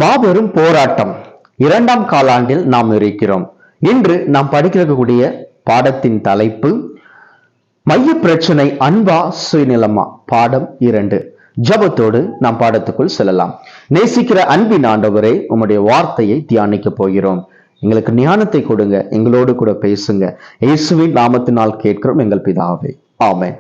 மாபெரும் போராட்டம் இரண்டாம் காலாண்டில் நாம் இருக்கிறோம். இன்று நாம் படிக்கக்கூடிய பாடத்தின் தலைப்பு மைய பிரச்சனை அன்பா சுயநலமா, பாடம் 2. ஜபத்தோடு நாம் பாடத்துக்குள் செல்லலாம். நேசிக்கிற அன்பின் ஆண்டவரே, உம்முடைய வார்த்தையை தியானிக்க போகிறோம். எங்களுக்கு ஞானத்தை கொடுங்க, எங்களோடு கூட பேசுங்க. இயேசுவின் நாமத்தினால் கேட்கிறோம் எங்கள் பிதாவே, ஆமென்.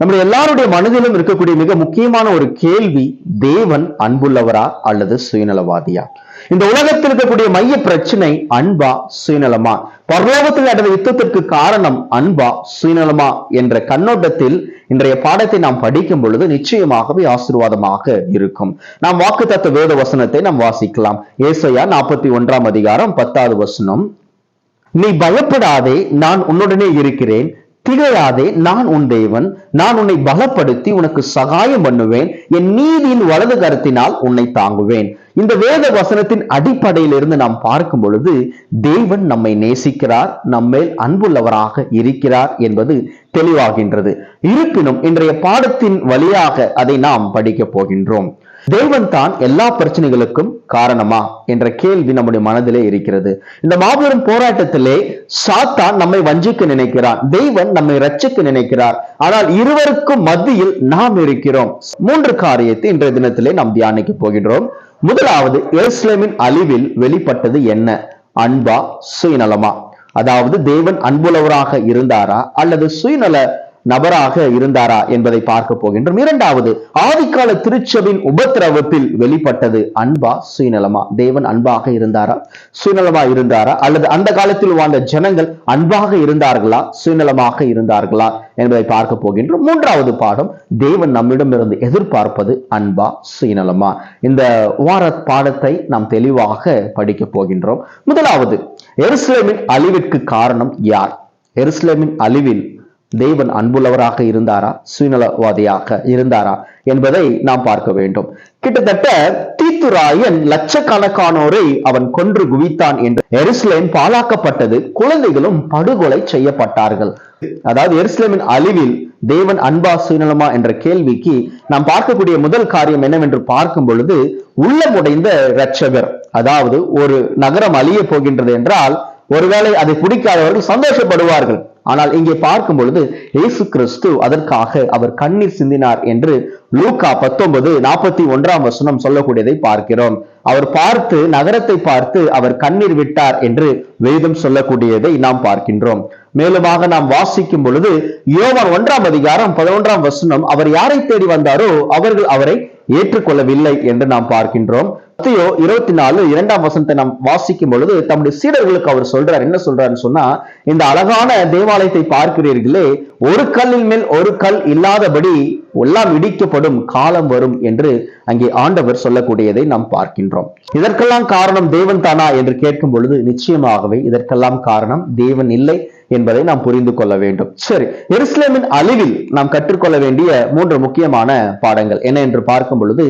நம்முடைய எல்லாருடைய மனதிலும் இருக்கக்கூடிய மிக முக்கியமான ஒரு கேள்வி, தேவன் அன்புள்ளவரா அல்லது சுயநலவாதியா? இந்த உலகத்தில் இருக்கக்கூடிய மைய பிரச்சனை அன்பா சுயநலமா? பரலோகத்தில் நடந்த யுத்தத்திற்கு காரணம் அன்பா சுயநலமா என்ற கண்ணோட்டத்தில் இன்றைய பாடத்தை நாம் படிக்கும் பொழுது நிச்சயமாகவே ஆசீர்வாதமாக இருக்கும். நாம் வாக்குத்தத்த வேத வசனத்தை நாம் வாசிக்கலாம். ஏசாயா 41 அதிகாரம் 10வது வசனம், நீ பயப்படாதே, நான் உன்னுடனே இருக்கிறேன், திகையாதே, நான் உன் தேவன், நான் உன்னை பலப்படுத்தி உனக்கு சகாயம் பண்ணுவேன், என் நீதியின் வலது கரத்தினால் உன்னை தாங்குவேன். இந்த வேத வசனத்தின் அடிப்படையில் இருந்து நாம் பார்க்கும் பொழுது தேவன் நம்மை நேசிக்கிறார், நம்மேல் அன்புள்ளவராக இருக்கிறார் என்பது தெளிவாகின்றது. இருப்பினும் இன்றைய பாடத்தின் வழியாக அதை நாம் படிக்க போகின்றோம். தேவன் தான் எல்லா பிரச்சனைகளுக்கும் காரணமா என்ற கேள்வி நம்முடைய மனதிலே இருக்கிறது. இந்த மாபெரும் போராட்டத்திலே சாத்தான் நம்மை வஞ்சிக்க நினைக்கிறான், தேவன் நம்மை ரட்சிக்க நினைக்கிறார். ஆனால் இருவருக்கும் மத்தியில் நாம் இருக்கிறோம். 3 காரியத்தை இன்றைய தினத்திலே நாம் தியானிக்க போகின்றோம். முதலாவது, எருசலேமின் அழிவில் வெளிப்பட்டது என்ன? அன்பா சுயநலமா? அதாவது தேவன் அன்புள்ளவராக இருந்தாரா அல்லது சுயநல நபராக இருந்தாரா என்பதை பார்க்க போகின்றோம். இரண்டாவது, ஆதிக்கால திருச்சபையின் உபத்திரவத்தில் வெளிப்பட்டது அன்பா சுயநலமா? தேவன் அன்பாக இருந்தாரா, சுயநலமா இருந்தாரா? அல்லது அந்த காலத்தில் வாழ்ந்த ஜனங்கள் அன்பாக இருந்தார்களா, சுயநலமாக இருந்தார்களா என்பதை பார்க்க போகின்றோம். மூன்றாவது பாடம், தேவன் நம்மிடமிருந்து எதிர்பார்ப்பது அன்பா சுயநலமா? இந்த வார பாடத்தை நாம் தெளிவாக படிக்க போகின்றோம். முதலாவது, எருசலேமின் அழிவிற்கு காரணம் யார்? எருசலேமின் அழிவில் தேவன் அன்புள்ளவராக இருந்தாரா, சுயநலவாதியாக இருந்தாரா என்பதை நாம் பார்க்க வேண்டும். கிட்டத்தட்ட தீத்துராயன் லட்சக்கணக்கானோரை அவன் கொன்று குவித்தான் என்று எருசலேம் பாழாக்கப்பட்டது, குழந்தைகளும் படுகொலை செய்யப்பட்டார்கள். அதாவது எருசலேமின் அழிவில் தேவன் அன்பா சுயநலமா என்ற கேள்விக்கு நாம் பார்க்கக்கூடிய முதல் காரியம் என்னவென்று பார்க்கும் பொழுது, உள்ளமுடைந்த இரட்சகர். அதாவது ஒரு நகரம் அழிய போகின்றது என்றால் ஒருவேளை அதை பிடிக்காதவர்கள் சந்தோஷப்படுவார்கள். ஆனால் இங்கே பார்க்கும் பொழுது இயேசு கிறிஸ்து அதற்காக அவர் கண்ணீர் சிந்தினார் என்று லூக்கா 19:41 சொல்லக்கூடியதை பார்க்கிறோம். அவர் நகரத்தை பார்த்து அவர் கண்ணீர் விட்டார் என்று வேதம் சொல்லக்கூடியதை நாம் பார்க்கின்றோம். மேலுமாக நாம் வாசிக்கும் பொழுது யோவான் 1 அதிகாரம் 11 அவர் யாரை தேடி வந்தாரோ அவர்கள் அவரை ஏற்றுக்கொள்ளவில்லை என்று நாம் பார்க்கின்றோம். மத்தேயு 24:2 நாம் வாசிக்கும் பொழுது தம்முடைய சீடர்களுக்கு அவர் சொல்றார், என்ன சொல்றாருன்னு சொன்னா, இந்த அழகான தேவாலயத்தை பார்க்கிறீர்களே, ஒரு கல்லின் மேல் ஒரு கல் இல்லாதபடி எல்லாம் இடிக்கப்படும் காலம் வரும் என்று அங்கே ஆண்டவர் சொல்லக்கூடியதை நாம் பார்க்கின்றோம். இதற்கெல்லாம் காரணம் தேவன் தானா என்று கேட்கும் பொழுது நிச்சயமாகவே இதற்கெல்லாம் காரணம் தேவன் இல்லை என்பதை நாம் புரிந்து கொள்ள வேண்டும். சரி, எருசலேமின் அழிவில் நாம் கற்றுக்கொள்ள வேண்டிய 3 முக்கியமான பாடங்கள் என்ன என்று பார்க்கும் பொழுது,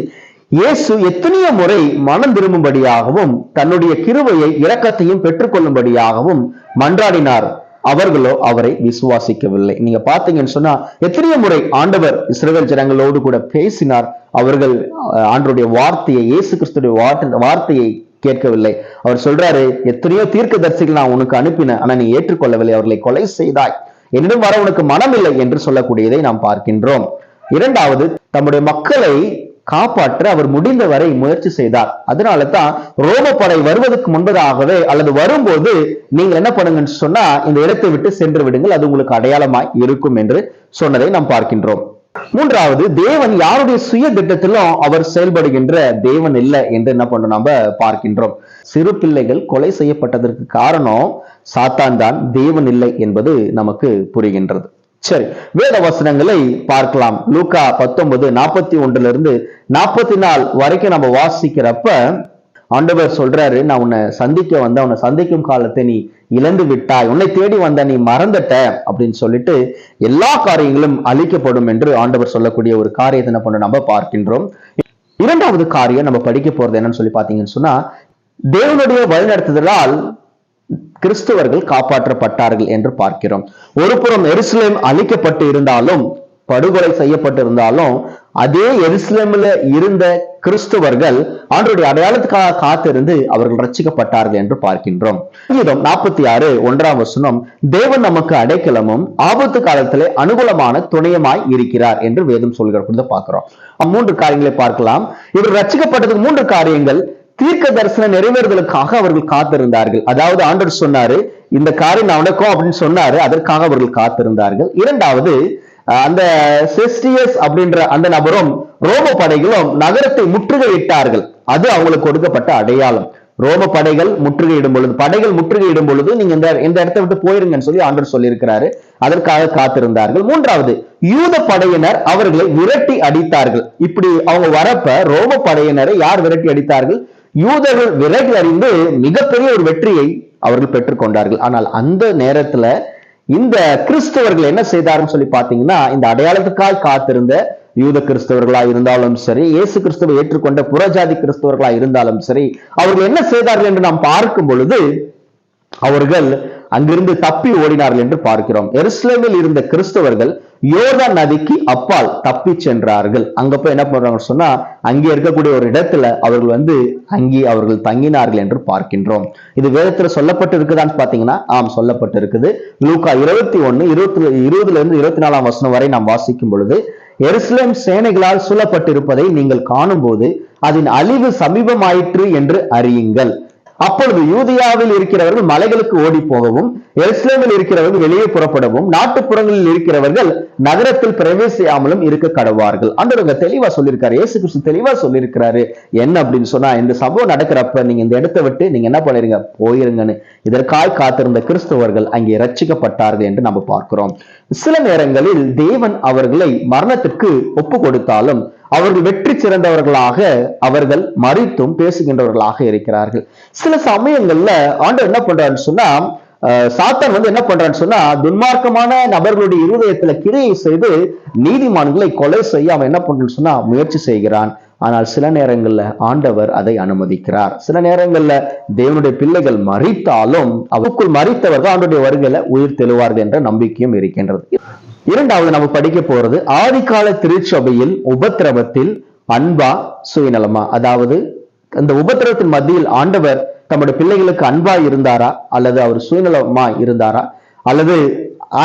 இயேசு எத்தனையோ முறை மனம் திரும்பும்படியாகவும் தன்னுடைய கிருபையை இரக்கத்தையும் பெற்றுக்கொள்ளும்படியாகவும் மன்றாடினார். அவர்களோ அவரை விசுவாசிக்கவில்லை. நீங்க பாத்தீங்கன்னு சொன்னா எத்தனையோ முறை ஆண்டவர் இஸ்ரவேல் ஜனங்களோடு கூட பேசினார். அவர்கள் ஆண்டவருடைய வார்த்தையை, இயேசு கிறிஸ்துடைய வார்த்தையை கேட்கவில்லை. அவர் சொல்றாரு, எத்தனையோ தீர்க்கதரிசிகள் நான் உனக்கு அனுப்பினேன், ஆனா நீ ஏற்றுக்கொள்ளவில்லை, அவர்களை கொலை செய்தாய், என்னிடம் வர உனக்கு மனமில்லை என்று சொல்லக்கூடியதை நாம் பார்க்கின்றோம். இரண்டாவது, தம்முடைய மக்களை காப்பாற்ற அவர் முடிந்தவரை முயற்சி செய்தார். அதனால தான் ரோம படை வருவதற்கு முன்பதாகவே அல்லது வரும்போது நீங்கள் என்ன பண்ணுங்கன்னு சொன்னா, இந்த இடத்தை விட்டு சென்று விடுங்கள், அது உங்களுக்கு அடையாளமாய் இருக்கும் என்று சொன்னதை நாம் பார்க்கின்றோம். மூன்றாவது, தேவன் யாருடைய சுய திட்டத்திலும் அவர் செயல்படுகின்ற தேவன் இல்லை என்று என்ன பண்றோம் நம்ம பார்க்கின்றோம். சிறு பிள்ளைகள் கொலை செய்யப்பட்டதற்கு காரணம் சாத்தான் தான், தேவன் இல்லை என்பது நமக்கு புரிகின்றது. சரி, வேத வசனங்களை பார்க்கலாம். லூக்கா 19:41 வரைக்கும் நம்ம வாசிக்கிறப்ப ஆண்டவர் சொல்றாரு, நான் உன்னை சந்திக்க வந்த, உன்னை சந்திக்கும் காலத்தை நீ இழந்து விட்டாய், உன்னை தேடி வந்த நீ மறந்துட்ட அப்படின்னு சொல்லிட்டு எல்லா காரியங்களும் அழிக்கப்படும் என்று ஆண்டவர் சொல்லக்கூடிய ஒரு காரியத்தை என்ன பண்ண நம்ம பார்க்கின்றோம். இரண்டாவது காரியம் நம்ம படிக்க போறது என்னன்னு சொல்லி பாத்தீங்கன்னு சொன்னா, தேவனுடைய வழிநடத்துதலால் கிறிஸ்தவர்கள் காப்பாற்றப்பட்டார்கள் என்று பார்க்கிறோம். ஒரு புறம் எருசலேம் அழிக்கப்பட்டு இருந்தாலும், படுகொலை செய்யப்பட்டிருந்தாலும், அதே எருசலேமில் இருந்த கிறிஸ்துவர்கள் ஆண்டவருடைய அடையாளத்துக்காக காத்திருந்து அவர்கள் ரட்சிக்கப்பட்டார்கள் என்று பார்க்கின்றோம். 46:1 தேவன் நமக்கு அடைக்கலமும் ஆபத்து காலத்திலே அனுகூலமான துணையுமாய் இருக்கிறார் என்று வேதம் சொல்கிறத பார்க்கிறோம். 3 காரியங்களை பார்க்கலாம். இவர் ரட்சிக்கப்பட்டதுக்கு 3 காரியங்கள். தீர்க்க தரிசனம் நிறைவேறுதலுக்காக அவர்கள் காத்திருந்தார்கள். அதாவது ஆண்டவர் சொன்னாரு, இந்த காரியம் நடக்கும் அப்படின்னு சொன்னாரு, அதற்காக அவர்கள் காத்திருந்தார்கள். இரண்டாவது, அந்த செஸ்டியஸ் அப்படின்ற அந்த நபரும் ரோம படைகளும் நகரத்தை முற்றுகையிட்டார்கள். அது அவங்களுக்கு கொடுக்கப்பட்ட அடையாளம். ரோம படைகள் முற்றுகையிடும் பொழுது நீங்க இந்த இடத்தை விட்டு போயிருங்கன்னு சொல்லி ஆண்டவர் சொல்லியிருக்கிறாரு. அதற்காக காத்திருந்தார்கள். மூன்றாவது, யூத படையினர் அவர்களை விரட்டி அடித்தார்கள். இப்படி அவங்க வரப்ப ரோம படையினரை யார் விரட்டி அடித்தார்கள்? யூதர்கள் விரட்டி அறிந்து மிகப்பெரிய ஒரு வெற்றியை அவர்கள் பெற்றுக்கொண்டார்கள். ஆனால் அந்த நேரத்துல இந்த கிறிஸ்தவர்கள் என்ன செய்தாருன்னு சொல்லி பாத்தீங்கன்னா, இந்த அடையாளத்துக்காய் காத்திருந்த யூத கிறிஸ்தவர்களா இருந்தாலும் சரி, இயேசு கிறிஸ்துவை ஏற்றுக்கொண்ட புறஜாதி கிறிஸ்தவர்களா இருந்தாலும் சரி, அவர்கள் என்ன செய்தார்கள் என்று நாம் பார்க்கும் பொழுது அவர்கள் அங்கிருந்து தப்பி ஓடினார்கள் என்று பார்க்கிறோம். எருசலேமில் இருந்த கிறிஸ்தவர்கள் யோர்தான் நதிக்கு அப்பால் தப்பி சென்றார்கள். அங்க போய் என்ன பண்றாங்க சொன்னா, அங்கே இருக்கக்கூடிய ஒரு இடத்துல அவர்கள் அங்கே அவர்கள் தங்கினார்கள் என்று பார்க்கின்றோம். இது வேதத்துல சொல்லப்பட்டு இருக்குதான்னு பாத்தீங்கன்னா, சொல்லப்பட்டு இருக்குது. லூக்கா 21:20-24 வரை நாம் வாசிக்கும் பொழுது, எருசலேம் சேனைகளால் சூழப்பட்டிருப்பதை நீங்கள் காணும் போது அதன் அழிவு சமீபமாயிற்று என்று அறியுங்கள். அப்பொழுது யூதியாவில் இருக்கிறவர்கள் மலைகளுக்கு ஓடி போகவும், எருசலேமில் இருக்கிறவர்கள் வெளியே புறப்படவும், நாட்டுப்புறங்களில் இருக்கிறவர்கள் நகரத்தில் பிரவேசியாமலும் இருக்க கடவார்கள். ஆண்டவர் தெளிவா சொல்லியிருக்காரு. இயேசு கிறிஸ்து தெளிவா சொல்லியிருக்கிறாரு. என்ன அப்படின்னு சொன்னா, இந்த சம்பவம் நடக்கிறப்ப நீங்க இந்த இடத்தை விட்டு நீங்க என்ன பண்ணிருங்க, போயிருங்கன்னு. இதற்காய் காத்திருந்த கிறிஸ்தவர்கள் அங்கே ரட்சிக்கப்பட்டார்கள் என்று நம்ம பார்க்கிறோம். சில நேரங்களில் தேவன் அவர்களை மரணத்திற்கு ஒப்பு கொடுத்தாலும் அவர்கள் வெற்றி சிறந்தவர்களாக, அவர்கள் மரித்தும் பேசுகின்றவர்களாக இருக்கிறார்கள். சில சமயங்கள்ல ஆண்டவர் என்ன பண்றாருன்னு சொன்னா, சாத்தான் என்ன பண்றான்னு சொன்னா, துன்மார்க்கமான நபர்களுடைய இருதயத்துல கிரியை செய்து நீதிமான்களை கொலை செய்ய அவன் என்ன பண்றான்னு சொன்னா முயற்சி செய்கிறான். ஆனால் சில நேரங்கள்ல ஆண்டவர் அதை அனுமதிக்கிறார். சில நேரங்கள்ல தேவனுடைய பிள்ளைகள் மரித்தாலும் அவருக்குள் மரித்தவர்கள் ஆண்டவருடைய வருகையில உயிர் தெழுவார்கள் என்ற நம்பிக்கையும் இருக்கின்றது. இரண்டாவது நம்ம படிக்க போறது, ஆதிகால திருச்சபையில் உபத்திரவத்தில் அன்பா சுயநலமா? அதாவது அந்த உபத்திரவத்தின் மத்தியில் ஆண்டவர் தம்முடைய பிள்ளைகளுக்கு அன்பா இருந்தாரா, அல்லது அவர் சுயநலமா இருந்தாரா, அல்லது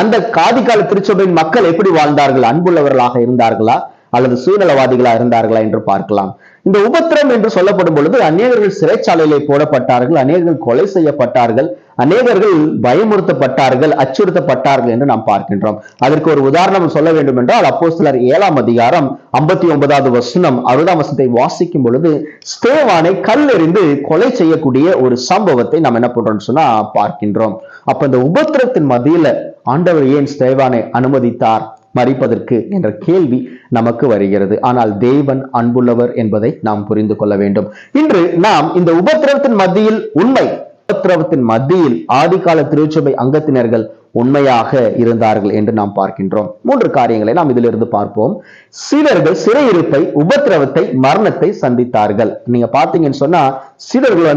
அந்த ஆதிகால திருச்சபையின் மக்கள் எப்படி வாழ்ந்தார்கள்? அன்புள்ளவர்களாக இருந்தார்களா, அல்லது சுயநலவாதிகளா இருந்தார்களா என்று பார்க்கலாம். இந்த உபத்திரம் என்று சொல்லப்படும் பொழுது அநேகர்கள் சிறைச்சாலையிலே போடப்பட்டார்கள், அநேகர்கள் கொலை செய்யப்பட்டார்கள், அநேகர்கள் பயமுறுத்தப்பட்டார்கள், அச்சுறுத்தப்பட்டார்கள் என்று நாம் பார்க்கின்றோம். அதற்கு ஒரு உதாரணம் சொல்ல வேண்டும் என்றால், அப்போஸ்தலர் 7:59 வாசிக்கும் பொழுது ஸ்தேவானை கல்லெறிந்து கொலை செய்யக்கூடிய ஒரு சம்பவத்தை நாம் என்ன பண்றோம் சொன்னா பார்க்கின்றோம். அப்ப இந்த உபத்திரத்தின் மத்தியில ஆண்டவர் ஏன் ஸ்தேவானை அனுமதித்தார் மரிப்பதற்கு என்ற கேள்வி நமக்கு வருகிறது. ஆனால் தேவன் அன்புள்ளவர் என்பதை நாம் புரிந்து கொள்ள வேண்டும். இன்று நாம் இந்த உபத்திரவத்தின் மத்தியில் ஆதிகால திருச்சபை அங்கத்தினர்கள் உண்மையாக இருந்தார்கள் என்று நாம் பார்க்கின்றோம். 3 காரியங்களை நாம் இதிலிருந்து பார்ப்போம். சீடர்கள் சிறையிருப்பை, உபத்திரவத்தை, மரணத்தை சந்தித்தார்கள். நீங்க பாத்தீங்கன்னு சொன்னா, சீடர்கள்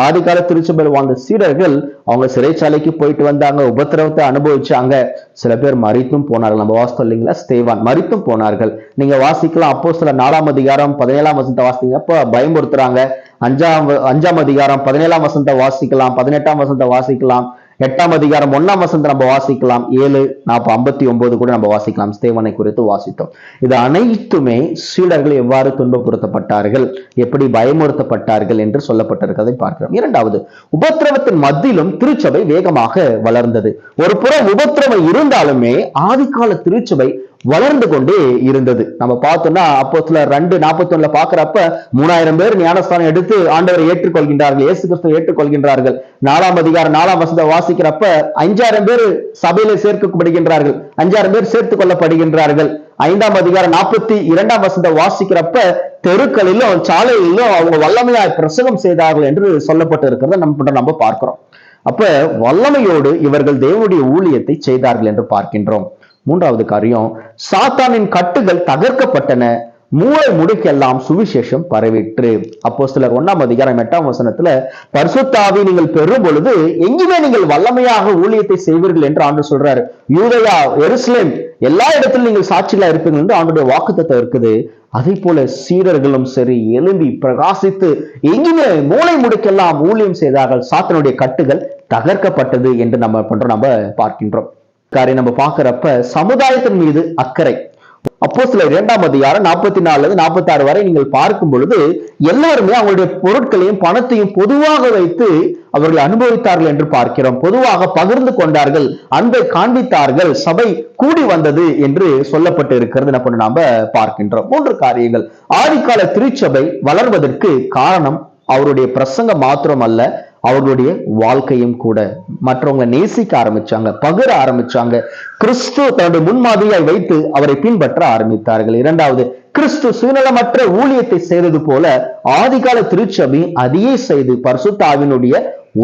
ஆதிகால திருச்சபையில் வாழ்ந்த சீடர்கள் அவங்க சிறைச்சாலைக்கு போயிட்டு வந்தாங்க, உபத்திரவத்தை அனுபவிச்சாங்க. சில பேர் மரித்தும் போனார்கள். நம்ம வாசித்தோம் இல்லைங்களா, ஸ்தேவான் மரித்தும் போனார்கள். நீங்க வாசிக்கலாம், அப்போஸ்தலர் 4:17 வாசித்தீங்க, பயமுறுத்துறாங்க. 5:17 வாசிக்கலாம், 18 வாசிக்கலாம், 8:1 நம்ம வாசிக்கலாம், 7:59 கூட நம்ம வாசிக்கலாம். ஸ்தேவானை குறித்து வாசித்தோம். இது அனைத்துமே சீடர்கள் எவ்வாறு துன்பப்படுத்தப்பட்டார்கள், எப்படி பயமுறுத்தப்பட்டார்கள் என்று சொல்லப்பட்டிருக்கிறதை பார்க்கிறோம். இரண்டாவது, உபத்திரவத்தின் மத்தியிலும் திருச்சபை வேகமாக வளர்ந்தது. ஒரு புறம் உபத்திரவம் இருந்தாலுமே ஆதிகால திருச்சபை வளர்ந்து கொண்டே இருந்தது. நம்ம பார்த்தோம்னா அப்போஸ்தலர் 2:41 பாக்குறப்ப 3000 பேர் ஞானஸ்தானம் எடுத்து ஆண்டவரை ஏற்றுக்கொள்கின்றார்கள், இயேசு கிறிஸ்துவை ஏற்றுக்கொள்கின்றார்கள். 4:4 வாசிக்கிறப்ப 5000 பேர் சபையில சேர்க்கப்படுகின்றார்கள், 5000 பேர் சேர்த்துக் கொள்ளப்படுகின்றார்கள். 5:42 வாசிக்கிறப்ப தெருக்களிலும் சாலைகளிலும் அவங்க வல்லமையாய் பிரசங்கம் செய்தார்கள் என்று சொல்லப்பட்டு இருக்கிறத நம்ம பார்க்கிறோம். அப்ப வல்லமையோடு இவர்கள் தேவனுடைய ஊழியத்தை செய்தார்கள் என்று பார்க்கின்றோம். மூன்றாவது காரியம், சாத்தானின் கட்டுகள் தகர்க்கப்பட்டன, மூளை முடுக்கெல்லாம் சுவிசேஷம் பரவிற்று. அப்போஸ்தலர் 1:8 பரிசுத்த ஆவி நீங்கள் பெறும் பொழுது எங்குமே நீங்கள் வல்லமையாக ஊழியத்தை செய்வீர்கள் என்று ஆண்டவர் சொல்றாரு. யூதேயா, எருசலேம் எல்லா இடத்திலும் நீங்கள் சாட்சிகளா இருப்பீர்கள் என்று ஆண்டவருடைய வாக்குத்தத்தம் இருக்குது. அதே போல சீடர்களும் சரி எழும்பி பிரகாசித்து எங்குமே மூளை முடுக்கெல்லாம் ஊழியம் செய்தார்கள். சாத்தானுடைய கட்டுகள் தகர்க்கப்பட்டது என்று நம்ம பார்க்கின்றோம். நம்ம பார்க்கிறப்ப சமுதாயத்தின் மீது அக்கறை. அப்போஸ்தலர் 2:44-46 வரை நீங்கள் பார்க்கும் பொழுது எல்லாருமே அவங்களுடைய பொருட்களையும் பணத்தையும் பொதுவாக வைத்து அவர்கள் அனுபவித்தார்கள் என்று பார்க்கிறோம். பொதுவாக பகிர்ந்து கொண்டார்கள், அன்பை காண்பித்தார்கள், சபை கூடி வந்தது என்று சொல்லப்பட்டு இருக்கிறது நாம பார்க்கின்றோம். 3 காரியங்கள். ஆதிகால திருச்சபை வளர்வதற்கு காரணம் அவருடைய பிரசங்கம் மாத்திரம் அல்ல, அவர்களுடைய வாழ்க்கையும் கூட. மற்றவங்களை நேசிக்க ஆரம்பிச்சாங்க, பகிர ஆரம்பிச்சாங்க. கிறிஸ்து தன்னுடைய முன்மாதிரியை வைத்து அவரை பின்பற்ற ஆரம்பித்தார்கள். 2வது, கிறிஸ்து சுயநலமற்ற ஊழியத்தை செய்தது போல ஆதிகால திருச்சபை அதையே செய்து பரிசுத்த ஆவியினுடைய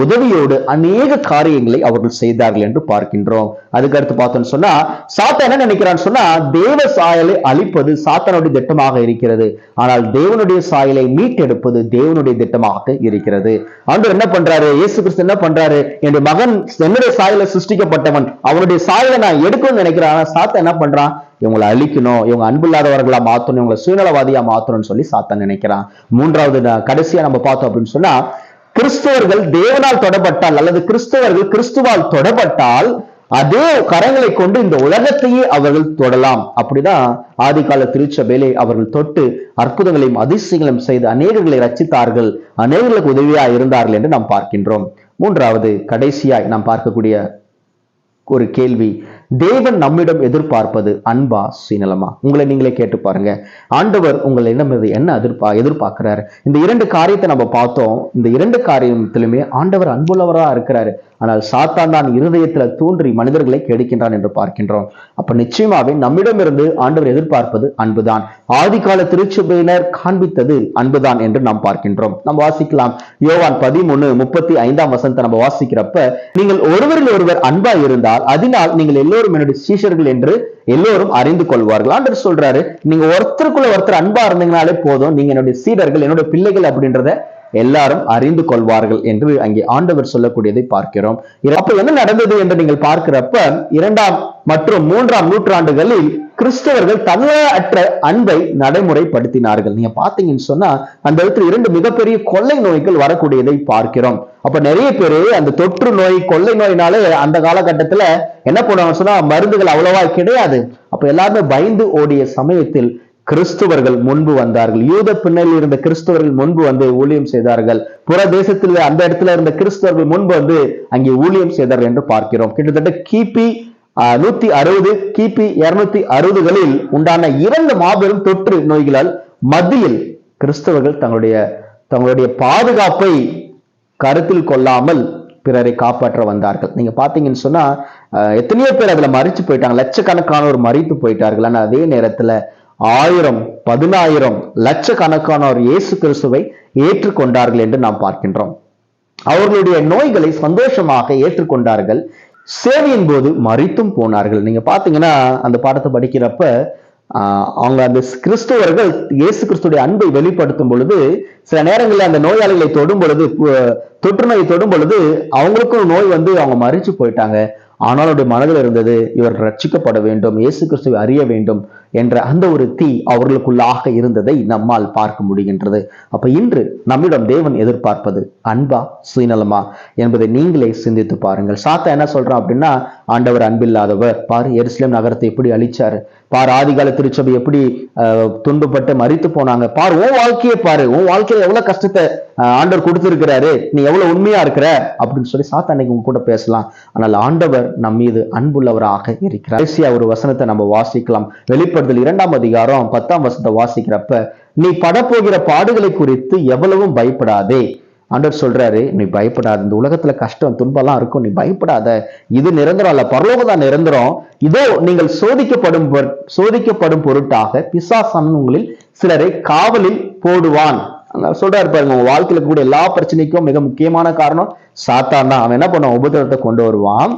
உதவியோடு அநேக காரியங்களை அவர்கள் செய்தார்கள் என்று பார்க்கின்றோம். அதுக்கு அடுத்து பார்த்தோம்னு சொன்னா, சாத்தான் என்ன நினைக்கிறான்னு சொன்னா, தேவ சாயலை அழிப்பது சாத்தானுடைய திட்டமாக இருக்கிறது. ஆனால் தேவனுடைய சாயலை மீட்டெடுப்பது தேவனுடைய திட்டமாக இருக்கிறது. ஆண்டவர் என்ன பண்றாரு? இயேசு கிறிஸ்து என்ன பண்றாரு? என்னுடைய மகன் என்னுடைய சாயலை சிருஷ்டிக்கப்பட்டவன், அவனுடைய சாயலை நான் எடுக்கணும்னு நினைக்கிறேன். ஆனா சாத்தான் என்ன பண்றான்? இவங்களை அழிக்கணும், இவங்க அன்பில்லாதவர்களா மாத்தணும், இவங்களை சுயநலவாதியா மாத்தணும்னு சொல்லி சாத்தான் நினைக்கிறான். 3வது கடைசியா நம்ம பார்த்தோம் அப்படின்னு சொன்னா, கிறிஸ்தவர்கள் தேவனால் தொடப்பட்டால் அல்லது கிறிஸ்தவர்கள் கிறிஸ்துவால் தொடப்பட்டால் அதே கரங்களை கொண்டு இந்த உலகத்தையே அவர்கள் தொடலாம். அப்படிதான் ஆதிகால திருச்சபையிலே அவர்கள் தொட்டு அற்புதங்களையும் அதிசயங்களையும் செய்து அநேகர்களை ரட்சித்தார்கள், அநேகர்களுக்கு உதவியா இருந்தார்கள் என்று நாம் பார்க்கின்றோம். 3வது கடைசியாய் நாம் பார்க்கக்கூடிய ஒரு கேள்வி, தேவன் நம்மிடம் எதிர்பார்ப்பது அன்பா சுயநலமா? உங்களை நீங்களே கேட்டு பாருங்க. ஆண்டவர் உங்களிடம் என்ன எதிர்பார்க்கிறாரு? இந்த 2 காரியத்தை நம்ம பார்த்தோம். இந்த 2 காரியத்திலுமே ஆண்டவர் அன்புள்ளவரா இருக்கிறாரு. ஆனால் சாத்தான் தான் இருதயத்துல தோன்றி மனிதர்களை கெடுக்கின்றான் என்று பார்க்கின்றோம். அப்ப நிச்சயமாவே நம்மிடமிருந்து ஆண்டவர் எதிர்பார்ப்பது அன்புதான். ஆதிகால திருச்சபையினர் காண்பித்தது அன்புதான் என்று நாம் பார்க்கின்றோம். நம்ம வாசிக்கலாம். யோவான் 13:35 நம்ம வாசிக்கிறப்ப, நீங்கள் ஒருவரில் ஒருவர் அன்பா இருந்தால் அதனால் நீங்கள் எல்லோரும் என்னுடைய சீஷர்கள் என்று எல்லோரும் அறிந்து கொள்வார்கள். ஆண்டவர் சொல்றாரு, நீங்க ஒருத்தருக்குள்ள ஒருத்தர் அன்பா இருந்தீங்கனாலே போதும், நீங்க என்னுடைய சீடர்கள், என்னுடைய பிள்ளைகள் அப்படின்றத எல்லாரும் அறிந்து கொள்வார்கள் என்று அங்கே ஆண்டவர் சொல்லக்கூடியதை பார்க்கிறோம். அப்ப என்ன நடந்தது என்று நீங்கள் பார்க்கிறப்ப, 2ஆம் மற்றும் 3ஆம் நூற்றாண்டுகளில் கிறிஸ்தவர்கள் தன்னலமற்ற அன்பை நடைமுறைப்படுத்தினார்கள். நீங்க பாத்தீங்கன்னு சொன்னா அந்த இடத்துல 2 மிகப்பெரிய கொள்ளை நோய்கள் வரக்கூடியதை பார்க்கிறோம். அப்ப நிறைய பேரு அந்த தொற்று நோய், கொள்ளை நோயினாலே அந்த காலகட்டத்துல என்ன பண்ணுவாங்க சொன்னா மருந்துகள் அவ்வளவா கிடையாது. அப்ப எல்லாருமே பயந்து ஓடிய சமயத்தில் கிறிஸ்துவர்கள் முன்பு வந்தார்கள். யூத பின்னணியில் இருந்த கிறிஸ்தவர்கள் முன்பு வந்து ஊழியம் செய்தார்கள். புற தேசத்தில் அந்த இடத்துல இருந்த கிறிஸ்தவர்கள் முன்பு வந்து அங்கே ஊழியம் செய்தார்கள் என்று பார்க்கிறோம். கிட்டத்தட்ட கிபி 160 கிபி 260களில் உண்டான 2 மாபெரும் தொற்று நோய்களால் மத்தியில் கிறிஸ்தவர்கள் தங்களுடைய பாதுகாப்பை கருத்தில் கொள்ளாமல் பிறரை காப்பாற்ற வந்தார்கள். நீங்க பாத்தீங்கன்னு சொன்னா எத்தனையோ பேர் அதுல மறிச்சு போயிட்டாங்க, லட்சக்கணக்கானோர் மறித்து போயிட்டார்கள். ஆனா அதே நேரத்துல 1000, 10,000 லட்சக்கணக்கானோர் இயேசு கிறிஸ்துவை ஏற்றுக்கொண்டார்கள் என்று நாம் பார்க்கின்றோம். அவர்களுடைய நோய்களை சந்தோஷமாக ஏற்றுக்கொண்டார்கள். சேவையின் போது மறித்தும் போனார்கள். நீங்க பாத்தீங்கன்னா அந்த பாடத்தை படிக்கிறப்ப அவங்க அந்த கிறிஸ்தவர்கள் இயேசு கிறிஸ்துடைய அன்பை வெளிப்படுத்தும் பொழுது சில நேரங்களில் அந்த நோயாளிகளை தொடும் பொழுது, தொற்று நோயை தொடும் பொழுது அவங்களுக்கும் நோய் வந்து அவங்க மறிச்சு போயிட்டாங்க. ஆனால் அவருடைய மனதில் இருந்தது, இவர் ரட்சிக்கப்பட வேண்டும், இயேசு கிறிஸ்துவை அறிய வேண்டும் என்ற அந்த ஒரு தீ அவர்களுக்குள்ளாக இருந்ததை நம்மால் பார்க்க முடிகின்றது. அப்ப இன்று நம்மிடம் தேவன் எதிர்பார்ப்பது அன்பா சுயநலமா என்பதை நீங்களே சிந்தித்து பாருங்கள். சாத்தா என்ன சொல்றான் அப்படின்னா, ஆண்டவர் அன்பில்லாதவர், பாரு எருசலேம் நகரத்தை எப்படி அழிச்சாரு, பாரு ஆதிகால திருச்சபை எப்படி துன்பப்பட்டு மரித்து போனாங்க, பாரு உன் வாழ்க்கையை பாரு, உன் வாழ்க்கையில எவ்வளவு கஷ்டத்தை ஆண்டவர் கொடுத்திருக்கிறாரு, நீ எவ்வளவு உண்மையா இருக்கிற அப்படின்னு சொல்லி சாத்தா அன்னைக்கு உங்க கூட பேசலாம். ஆனால் ஆண்டவர் நம் மீது அன்புள்ளவராக இருக்கிறார். கடைசியா ஒரு வசனத்தை நம்ம வாசிக்கலாம். வெளிப்படுத்தல் 2ஆம் அதிகாரம் 10ஆம் வசனத்தை வாசிக்கிறப்ப, நீ படப்போகிற பாடுகளை குறித்து எவ்வளவும் பயப்படாதே. ஆண்டவர் சொல்றாரு, நீ பயப்படாத, இந்த உலகத்துல கஷ்டம் துன்பம்லாம் இருக்கும், நீ பயப்படாத, இது நிரந்தரம் அல்ல, பரலோகம் தான் நிரந்தரம். இதோ நீங்கள் சோதிக்கப்படும் பொருட்டாக பிசாசானவன் உங்களில் சிலரை காவலில் போடுவான். சொல்றாரு பாருங்க, உங்க வாழ்க்கையில கூட எல்லா பிரச்சனைக்கும் மிக முக்கியமான காரணம் சாத்தான் தான். அவன் என்ன பண்ணுவான், உபத்திரத்தை கொண்டு வருவான்.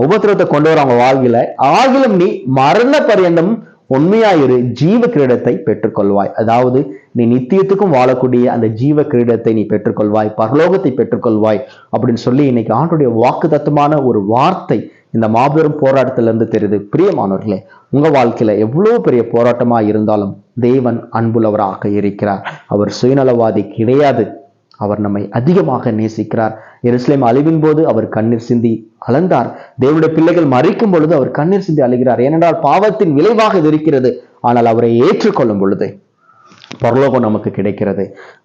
உபத்திரத்தை கொண்டு வர அவங்க வாழ்க்கையில ஆகிலும் நீ மரண பரியந்தம் உண்மையாயிரு, ஜீவ கிரீடத்தை பெற்றுக்கொள்வாய். அதாவது நீ நித்தியத்துக்கும் வாழக்கூடிய அந்த ஜீவ கிரீடத்தை நீ பெற்றுக்கொள்வாய், பரலோகத்தை பெற்றுக்கொள்வாய் அப்படின்னு சொல்லி இன்னைக்கு ஆண்டுடைய வாக்குத்தத்தமான ஒரு வார்த்தை இந்த மாபெரும் போராட்டத்திலிருந்து தெரியுது. பிரியமானவர்களே, உங்க வாழ்க்கையில எவ்வளவு பெரிய போராட்டமா இருந்தாலும் தேவன் அன்புள்ளவராக இருக்கிறார். அவர் சுயநலவாதி கிடையாது. அவர் நம்மை அதிகமாக நேசிக்கிறார். எருசலேம் அழிவின் போது அவர் கண்ணீர் சிந்தி அழுந்தார். தேவனுடைய பிள்ளைகள் மறிக்கும் பொழுது அவர் கண்ணீர் சிந்தி அழுகிறார். ஏனென்றால் பாவத்தின் விளைவாக இது இருக்கிறது. ஆனால் அவரை ஏற்றுக்கொள்ளும் பொழுது பரலோகம் நமக்கு கிடைக்கிறது.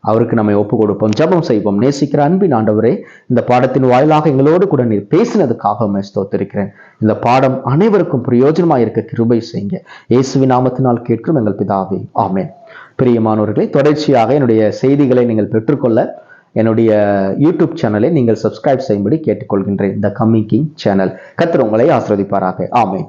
அவருக்கு நம்மை ஒப்பு கொடுப்போம், ஜெபம் செய்வோம். நேசிக்கிற அன்பின் ஆண்டவரே, இந்த பாடத்தின் வாயிலாக எங்களோடு கூட நீர் பேசினதுக்காக ஸ்தோத்திரிக்கிறேன். இந்த பாடம் அனைவருக்கும் பிரயோஜனமாக இருக்க கிருபை செய்யுங்க. இயேசுவின் நாமத்தினால் கேட்கும் எங்கள் பிதாவே, ஆமென். பிரியமானவர்களே, தொடர்ச்சியாக என்னுடைய செய்திகளை நீங்கள் பெற்றுக்கொள்ள என்னுடைய யூடியூப் சேனலை நீங்கள் சப்ஸ்கிரைப் செய்யும்படி கேட்டுக்கொள்கின்றேன். த கம்மிங் கிங் சேனல். கர்த்தர் உங்களை ஆசீர்வதிப்பாராக. ஆமென்.